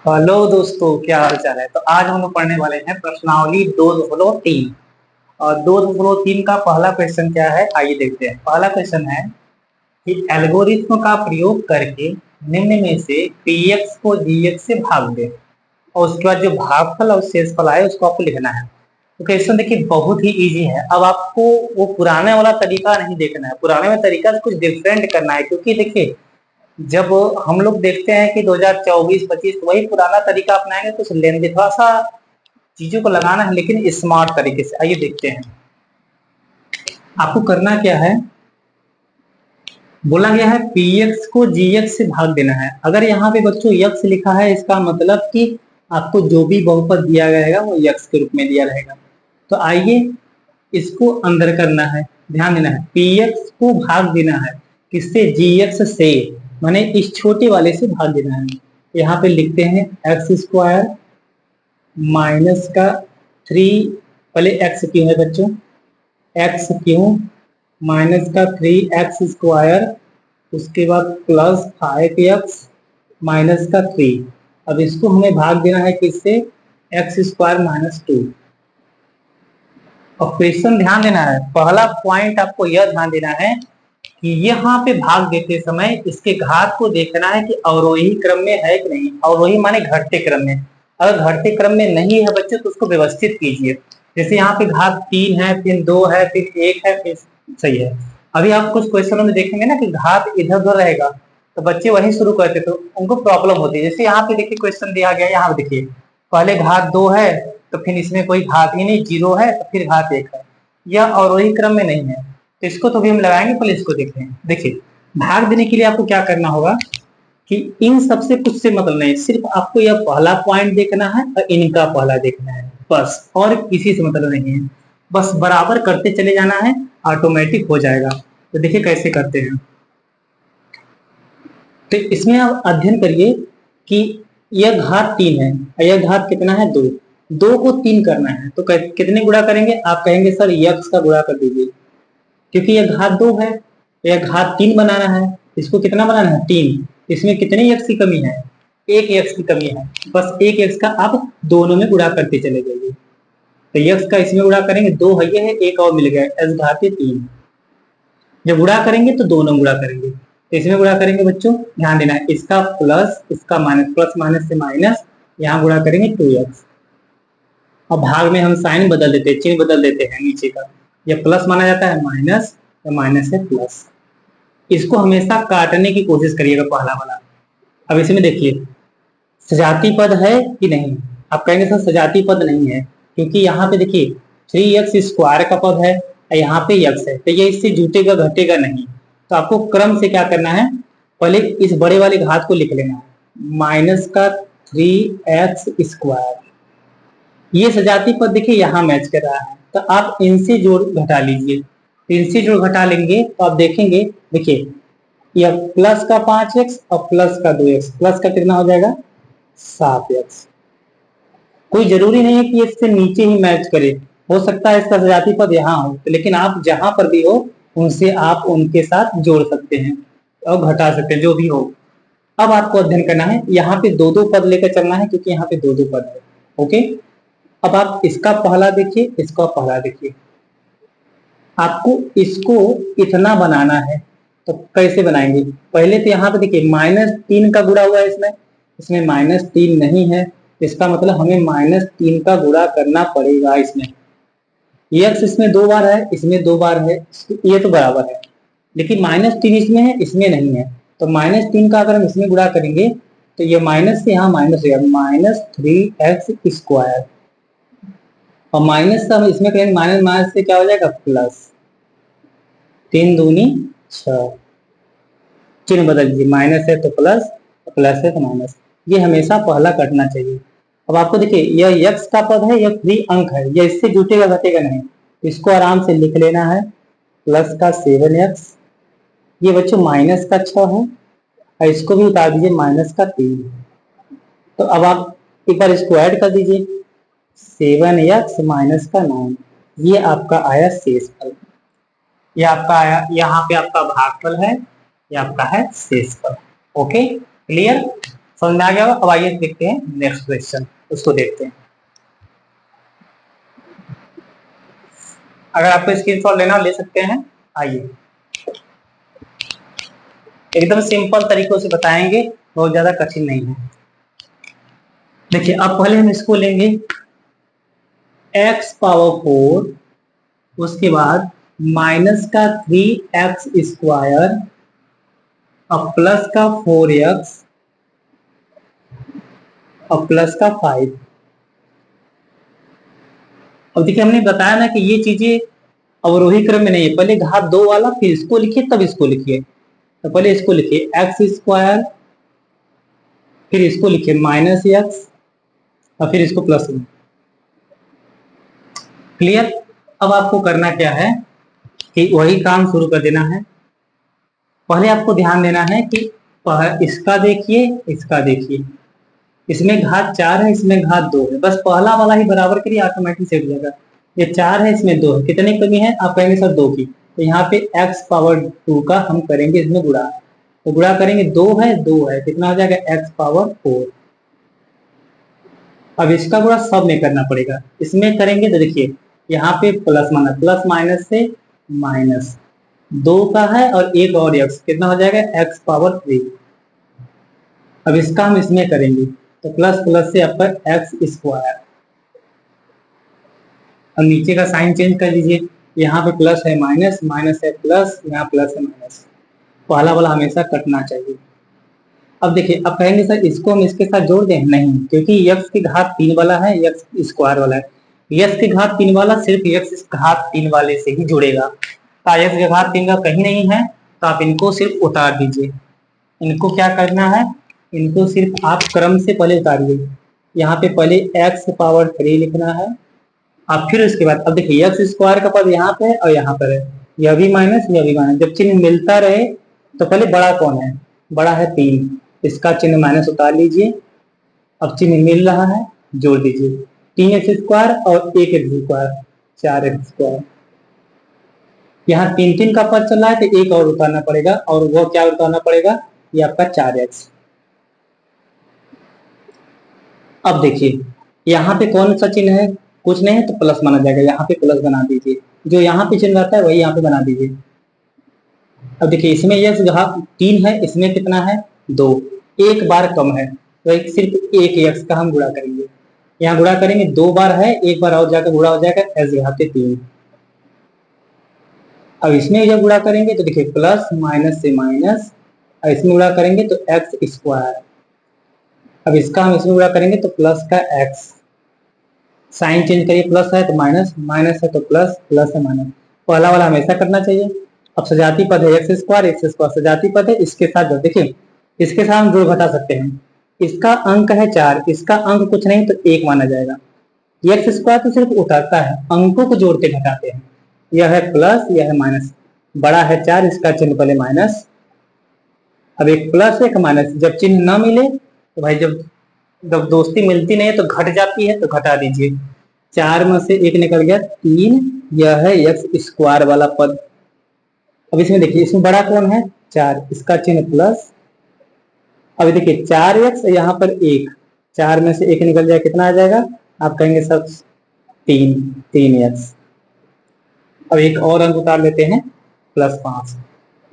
Hello दोस्तों, क्या हाल चाल है। तो आज हम लोग पढ़ने वाले हैं प्रश्नावली 2.3। और 2.3 का पहला क्वेश्चन क्या है, आइए देखते हैं। पहला क्वेश्चन है कि एल्गोरिथ्म का प्रयोग करके निम्न में से px को gx से भाग दे और उसके बाद जो भागफल और शेषफल आए उसको आपको लिखना है। तो क्वेश्चन देखिए बहुत ही इजी है। अब आपको वो पुराने वाला तरीका नहीं देखना है, पुराने में तरीका से कुछ डिफरेंट करना है। क्योंकि देखिए जब हम लोग देखते हैं कि 2024-25 वही पुराना तरीका अपनाएंगे तो लेंगे, थोड़ा सा चीजों को लगाना है लेकिन स्मार्ट तरीके से। आइए देखते हैं। आपको करना क्या है, बोला गया है px को gx से भाग देना है। अगर यहाँ पे बच्चों x लिखा है इसका मतलब कि आपको जो भी बहुपद दिया जाएगा वो x के रूप में दिया रहेगा। तो आइए इसको अंदर करना है, ध्यान देना है। px को भाग देना है किससे, gx से, माने इस छोटे वाले से भाग देना है। यहाँ पे लिखते हैं एक्स स्क्वायर माइनस का 3, पहले एक्स क्यों है बच्चों, एक्स क्यों माइनस का 3x स्क्वायर, उसके बाद प्लस 5x माइनस का 3। अब इसको हमें भाग देना है किससे, एक्स स्क्वायर माइनस 2। और क्वेश्चन ध्यान देना है, पहला पॉइंट आपको यह ध्यान देना है कि यहाँ पे भाग देते समय इसके घात को देखना है कि अवरोही क्रम में है कि नहीं। अवरोही माने घटते क्रम में। अगर घटते क्रम में नहीं है बच्चों तो उसको व्यवस्थित कीजिए। जैसे यहाँ पे घात 3 है, फिर 2 है, फिर 1 है, फिर सही है। अभी आप कुछ क्वेश्चनों में देखेंगे ना कि घात इधर उधर रहेगा तो बच्चे वही शुरू करते तो उनको प्रॉब्लम होती है। जैसे यहाँ पे देखिए क्वेश्चन दिया गया, यहाँ पे देखिए पहले घात 2 है तो फिर इसमें कोई घात ही नहीं, 0 है तो फिर घात 1 है। यह अवरोही क्रम में नहीं है तो इसको तो भी हम लगाएंगे, पहले इसको देखते हैं। देखिए भाग देने के लिए आपको क्या करना होगा कि इन सबसे कुछ से मतलब नहीं, सिर्फ आपको यह पहला पॉइंट देखना है और इनका पहला देखना है बस, और किसी से मतलब नहीं है। बस बराबर करते चले जाना है, ऑटोमेटिक हो जाएगा। तो देखिए कैसे करते हैं। तो इसमें आप अध्ययन करिए कि यह घात 3 है और यह घात कितना है, 2। 2 को 3 करना है तो कितने गुणा करेंगे, आप कहेंगे सर यक्स का गुणा कर दीजिए। क्योंकि यह घात 2 है, यह घात 3 बनाना है, इसको कितना बनाना है, 3। इसमें कितने एक्स की कमी है, 1 एक्स की कमी है। बस 1 एक्स का आप दोनों में गुणा करते चले जाइए। तो एक्स का इसमें गुणा करेंगे, 2 है ये है, एक और मिल गया, एस घाते 3। जब गुणा करेंगे तो दोनों गुणा करेंगे। तो इसमें गुणा करेंगे बच्चों, ध्यान देना है, इसका प्लस इसका माइनस, प्लस माइनस से माइनस, यहाँ गुणा करेंगे 2x। और भाग में हम साइन बदल देते हैं, चिन्ह बदल देते हैं नीचे का। यह प्लस माना जाता है माइनस, या माइनस है प्लस। इसको हमेशा काटने की कोशिश करिएगा पहला वाला। अब इसमें देखिए सजाती पद है कि नहीं, आप कहेंगे सर सजाती पद नहीं है, क्योंकि यहाँ पे देखिए 3x स्क्वायर का पद है और यहाँ पे x है, तो ये इससे जुटेगा घटेगा नहीं। तो आपको क्रम से क्या करना है, पहले इस बड़े वाले घात को लिख लेना है, माइनस का 3x स्क्वायर। ये सजाती पद देखिए यहाँ मैच कर रहा है, तो आप इनसे जोड़ घटा लीजिए। इनसे जोड़ घटा लेंगे तो आप देखेंगे, देखिए यह प्लस का 5x और प्लस का 2x, प्लस का कितना हो जाएगा 7x। कोई जरूरी नहीं है कि इससे नीचे ही मैच करे, हो सकता है इसका सजाती पद यहाँ हो, तो लेकिन आप जहां पर भी हो उनसे आप उनके साथ जोड़ सकते हैं और घटा सकते हैं, जो भी हो। अब आपको अध्ययन करना है, यहाँ पे दो दो पद लेकर चलना है क्योंकि यहाँ पे दो दो पद है। ओके, अब आप इसका पहला देखिए, इसका पहला देखिए। आपको इसको इतना बनाना है तो कैसे बनाएंगे, पहले तो यहाँ पे देखिए -3 का गुणा हुआ है, इसमें इसमें -3 नहीं है, इसका मतलब हमें -3 का गुणा करना पड़ेगा। इसमें x इसमें 2 बार है, इसमें 2 बार है, ये तो बराबर है, लेकिन -3 इसमें है, इसमें नहीं है। तो -3 का अगर हम इसमें गुणा करेंगे तो ये माइनस से यहाँ माइनस हो जाएगा, -3x स्क्वायर। और माइनस का हम इसमें करेंगे, माइनस माइनस से क्या हो जाएगा प्लस, 3 दूनी 6। चिन्ह बदल दीजिए, माइनस है तो प्लस, प्लस है तो माइनस। ये हमेशा पहला कटना चाहिए। अब आपको देखिए यह x का पद है, यह फ्री अंक है, यह इससे जुटेगा घटेगा नहीं। इसको आराम से लिख लेना है, प्लस का 7x, ये बच्चों माइनस का 6 है, और इसको भी उतार दीजिए -3। तो अब आप एक बार इसको ऐड कर दीजिए, 7x माइनस का 9, ये आपका आया शेषफल। ये आपका आया, यहाँ पे आपका भागफल है, ये आपका है शेषफल। Okay clear. समझ में आ गया? अब आइए देखते हैं नेक्स्ट क्वेश्चन, उसको देखते हैं। अगर आपको स्क्रीनशॉट लेना ले सकते हैं। आइए, एकदम सिंपल तरीकों से बताएंगे, बहुत ज्यादा कठिन नहीं है। देखिए, अब पहले हम इसको लेंगे x पावर 4, उसके बाद माइनस का 3x² और प्लस का 4x और प्लस का 5। अब देखिए, हमने बताया ना कि ये चीजें अवरोही क्रम में नहीं है, पहले घात 2 वाला, फिर इसको लिखिए तब इसको लिखिए। तो पहले इसको लिखिए x², फिर इसको लिखिए -x और फिर इसको प्लस 1। क्लियर? अब आपको करना क्या है कि वही काम शुरू कर देना है। पहले आपको ध्यान देना है कि इसका देखिए, इसका देखिए, इसमें घात 4 है, इसमें घात 2 है, बस पहला वाला ही बराबर करिए, ऑटोमेटिक सेट हो जाएगा। ये 4 है, इसमें 2 है, कितने कमी है? आप कहेंगे सर 2 की, तो यहाँ पे x पावर 2 का हम करेंगे इसमें गुणा। तो गुणा करेंगे, 2 है 2 है, कितना हो जाएगा? x power 4। अब इसका गुणा सब में करना पड़ेगा, इसमें करेंगे तो देखिए यहाँ पे प्लस माइनस, प्लस माइनस से माइनस, 2 का है और एक और x, कितना हो जाएगा? x power 3। अब इसका हम इसमें करेंगे तो प्लस प्लस से आपका x²। अब नीचे का साइन चेंज कर दीजिए, यहाँ पे प्लस है माइनस, माइनस है प्लस, यहाँ प्लस है माइनस, पहला वाला हमेशा कटना चाहिए। अब देखिए, अब कहेंगे सर इसको हम इसके साथ जोड़ दें, नहीं, क्योंकि x की घात 3 वाला है, x² वाला है, x की घात 3 वाला सिर्फ x घात 3 वाले से ही जुड़ेगा। तो x की घात 3 का कहीं नहीं है, तो आप इनको सिर्फ उतार दीजिए। इनको क्या करना है? इनको सिर्फ आप क्रम से पहले उतारिए। यहाँ पे पहले x पावर 3 लिखना है, अब फिर उसके बाद अब देखिए x² का पद यहाँ पे है और यहाँ पर है, यह भी माइनस, यह भी माइनस, जब चिन्ह मिलता रहे तो पहले बड़ा कौन है? बड़ा है 3, इसका चिन्ह माइनस उतार लीजिए। अब चिन्ह मिल रहा है, जोड़ दीजिए, 3x² और 1x², 4x²। यहाँ 3 का पद चल रहा है तो एक और उतारना पड़ेगा, और वो क्या उतारना पड़ेगा? ये आपका 4x। अब देखिए यहाँ पे कौन सा चिन्ह है? कुछ नहीं है तो प्लस माना जाएगा, यहाँ पे प्लस बना दीजिए, जो यहाँ पे चिन्ह रहता है वही यहाँ पे बना दीजिए। अब देखिए इसमें x घात 3 है, इसमें कितना है? 2, एक बार कम है, तो एक सिर्फ एक x का हम गुणा करेंगे, यहाँ गुणा करेंगे, 2 बार है, एक बार और जाकर गुणा हो जाएगा, x घात 3। अब इसमें जब गुणा करेंगे तो देखिए प्लस माइनस से माइनस, और इसमें गुणा करेंगे तो x²। अब इसका हम इसमें गुणा करेंगे तो प्लस का x, साइन चेंज करिए, प्लस है तो माइनस, माइनस है तो प्लस, प्लस है माइनस, पहला वाला हमेशा करना चाहिए। अब सजाती पद है x² सजाती पद है, इसके साथ जोड़, देखिए इसके साथ हम जोड़ घटा सकते हैं। इसका अंक है 4, इसका अंक कुछ नहीं तो 1 माना जाएगा। x² तो सिर्फ उतारता है, अंकों को जोड़ते घटाते हैं। यह है प्लस, यह है माइनस, बड़ा है 4, इसका चिन्ह पहले माइनस, अब एक प्लस एक माइनस, जब चिन्ह ना मिले तो भाई जब जब दोस्ती मिलती नहीं है तो घट जाती है, तो घटा दीजिए, 4 में से 1 निकल गया 3, यह है x² वाला पद। अब इसमें देखिए इसमें बड़ा कौन है? 4, इसका चिन्ह प्लस, अब देखिए 4x यहाँ पर 1, 4 में से 1 निकल जाए, कितना आ जाएगा? आप कहेंगे सब 3x। अब एक और अंक उतार लेते हैं, +5,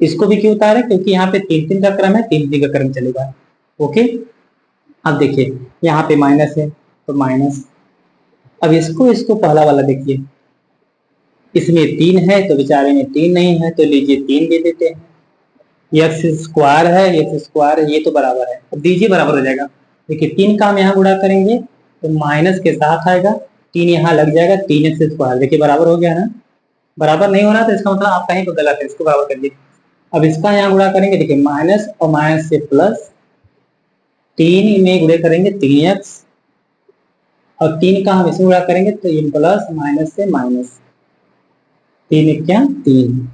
इसको भी क्यों उतारे? क्योंकि यहाँ पे 3 का क्रम है, 3 का क्रम चलेगा। ओके, अब देखिए यहाँ पे माइनस है तो माइनस, अब इसको इसको पहला वाला देखिए, इसमें 3 है तो बेचारे में 3 नहीं है, तो लीजिए 3 दे देते हैं, x² है, x² है, ये तो बराबर है, अब दीजिए बराबर हो जाएगा। देखिए 3 का हम यहाँ गुणा करेंगे तो माइनस के साथ आएगा, 3 यहाँ लग जाएगा, 3x², देखिए बराबर हो गया ना। बराबर नहीं हो रहा तो इसका मतलब आप कहीं पर गलत है, इसको बराबर करिए। अब इसका यहाँ गुणा करेंगे, देखिए माइनस और माइनस से प्लस, 3 में गुणे करेंगे 3x, और 3 का हम इसमें गुणा करेंगे तो ये प्लस माइनस से माइनस, 3 क्या 3,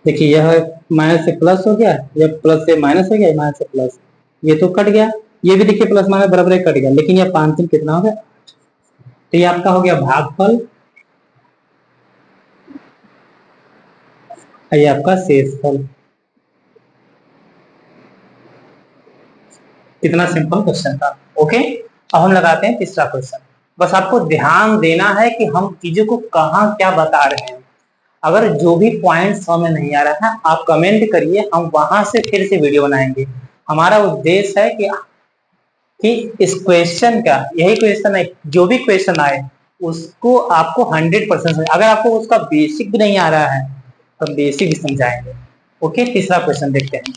देखिए यह माइनस से प्लस हो गया, यह प्लस से माइनस हो गया, माइनस से प्लस, ये तो कट गया, ये भी देखिए प्लस माइनस बराबर कट गया, लेकिन यह 5 3 कितना हो गया? तो ये आपका हो गया भागफल, ये आपका शेषफल। कितना सिंपल क्वेश्चन था। ओके, अब हम लगाते हैं तीसरा क्वेश्चन। बस आपको ध्यान देना है कि हम चीजों को कहाँ क्या बता रहे हैं। अगर जो भी पॉइंट समझ नहीं आ रहा है आप कमेंट करिए, हम वहां से फिर से वीडियो बनाएंगे। हमारा उद्देश्य है कि इस क्वेश्चन का यही क्वेश्चन है, जो भी क्वेश्चन आए उसको आपको 100% अगर आपको उसका बेसिक भी नहीं आ रहा है तो बेसिक भी समझाएंगे। ओके, तीसरा क्वेश्चन देखते हैं।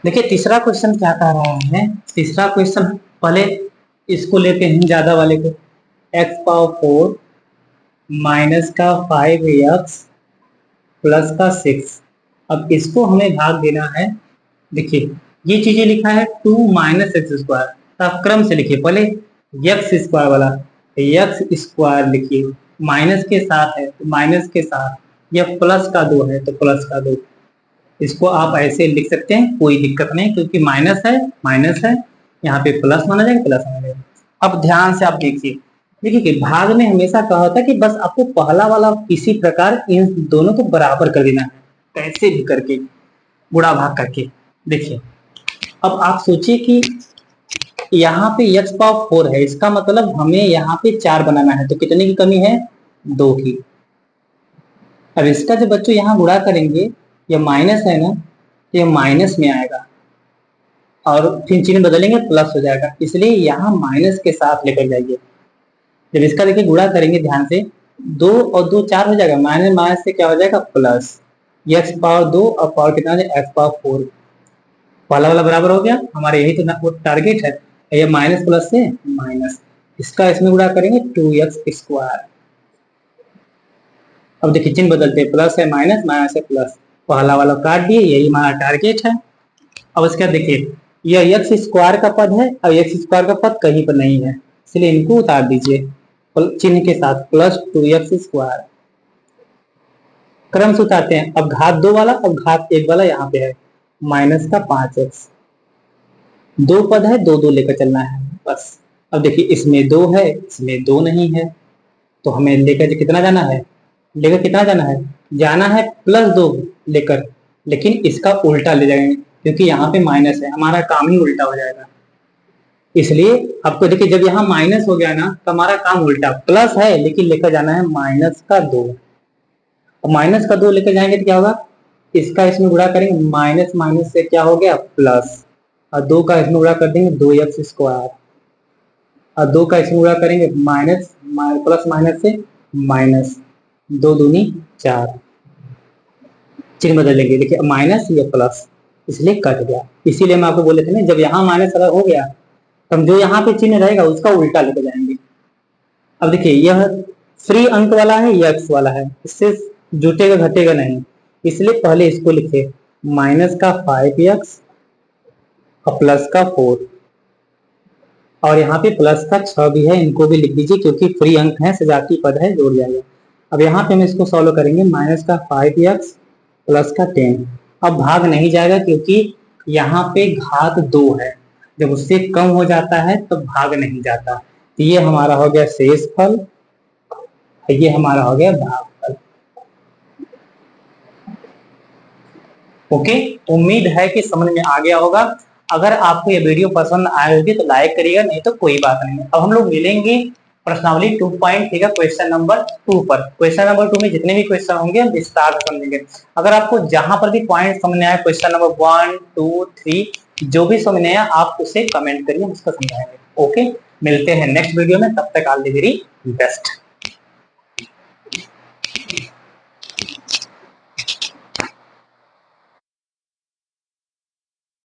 देखिए तीसरा क्वेश्चन क्या कह रहा है। तीसरा क्वेश्चन पहले इसको लेते हैं ज्यादा वाले को, x पावर 4 माइनस का 5x प्लस का 6। अब इसको हमें भाग देना है। देखिए ये चीजें लिखा है 2 माइनस एक्स स्क्वायर, तो आप क्रम से लिखिए, पहले एक्स स्क्वायर वाला एक्स स्क्वायर लिखिए, माइनस के साथ है तो माइनस के साथ, या प्लस का 2 है तो प्लस का 2। इसको आप ऐसे लिख सकते हैं, कोई दिक्कत नहीं, क्योंकि माइनस है, यहाँ पे प्लस माना जाएगा, प्लस माना जाएगा। अब ध्यान से आप देखिए, देखिए कि भाग में हमेशा कहा होता है कि बस आपको पहला वाला किसी प्रकार इन दोनों को बराबर कर देना है, कैसे भी करके गुणा भाग करके। देखिए अब आप सोचिए कि यहाँ पे x पावर 4 है, इसका मतलब हमें यहाँ पे 4 बनाना है, तो कितने की कमी है, 2 की। अब इसका जब बच्चों यहाँ गुणा करेंगे, ये माइनस है ना, ये माइनस में आएगा और फिर चिन्ह बदलेंगे प्लस हो जाएगा, इसलिए यहाँ माइनस के साथ लेकर जाइए। जब इसका देखिए गुणा करेंगे ध्यान से, 2 और 2 4 हो जाएगा, माइनस माइनस से क्या हो जाएगा प्लस, एक्स पावर 2 और पावर कितना हो जाएगा एक्स पावर 4, वाला वाला बराबर हो गया। हमारे यही तो वो टारगेट है, ये माइनस प्लस से माइनस, इसका इसमें गुणा करेंगे 2x स्क्वायर। अब देखिए चिन्ह बदलते हैं, प्लस है माइनस, माइनस है प्लस, पहला वाला काट दिए, यही हमारा टारगेट है। अब इसके बाद देखिए यह एक्स स्क्वायर का पद है और एक्स स्क्वायर का पद कहीं पर नहीं है, इसलिए इनको उतार दीजिए चिन्ह के साथ, प्लस 2x स्क्वायर। क्रम से उतारते हैं, अब घात 2 वाला अब घात 1 वाला यहाँ पे है, माइनस का 5x, दो पद है, दो दो लेकर चलना है बस। अब देखिए इसमें 2 है, इसमें 2 नहीं है, तो हमें लेकर कितना जाना है, लेकर कितना जाना है, जाना है +2 लेकर, लेकिन इसका उल्टा ले जाएंगे क्योंकि यहाँ पे माइनस है, हमारा काम ही उल्टा हो जाएगा। इसलिए आपको देखिए जब यहाँ माइनस हो गया ना तो हमारा काम उल्टा, प्लस है लेकिन लेकर जाना है माइनस का 2। माइनस का 2 लेकर जाएंगे तो क्या होगा, इसका इसमें गुणा करेंगे, माइनस माइनस से क्या हो गया प्लस, और 2 का इसमें गुणा कर देंगे 2x स्क्वायर, और 2 का इसमें गुणा करेंगे माइनस प्लस माइनस से माइनस, 2 दूनी 4, चिन्ह बदल लेंगे, देखिए माइनस या प्लस, इसलिए कट गया। इसीलिए मैं आपको बोले थे ना, जब यहाँ माइनस अगर हो गया तो जो यहाँ पे चिन्ह रहेगा उसका उल्टा लेकर जाएंगे। अब देखिए यह फ्री अंक वाला है, यह एक्स वाला है, इससे जुटेगा घटेगा नहीं, इसलिए पहले इसको लिखे माइनस का 5x और प्लस का 4, और यहाँ पे प्लस का 6 भी है, इनको भी लिख दीजिए क्योंकि फ्री अंक है, सजाती पद है, जोड़ जाएगा। अब यहाँ पे हम इसको सॉल्व करेंगे, माइनस का 5x प्लस का 10। अब भाग नहीं जाएगा क्योंकि यहाँ पे घात 2 है, जब उससे कम हो जाता है तो भाग नहीं जाता। तो ये हमारा हो गया शेष फल, ये हमारा हो गया भागफल। ओके, उम्मीद है कि समझ में आ गया होगा। अगर आपको ये वीडियो पसंद आए होगी तो लाइक करिएगा, नहीं तो कोई बात नहीं। अब हम लोग मिलेंगे प्रश्नावली 2.3 का क्वेश्चन नंबर 2 पर। क्वेश्चन नंबर 2 में जितने भी क्वेश्चन होंगे हम विस्तार से समझेंगे। अगर आपको जहां पर भी पॉइंट समझ में आया, क्वेश्चन नंबर 1 2 3 जो भी समझ में आया आप उसे कमेंट करिए, हम उसको समझाएंगे। ओके, मिलते हैं नेक्स्ट वीडियो में, तब तक ऑल द वेरी बेस्ट।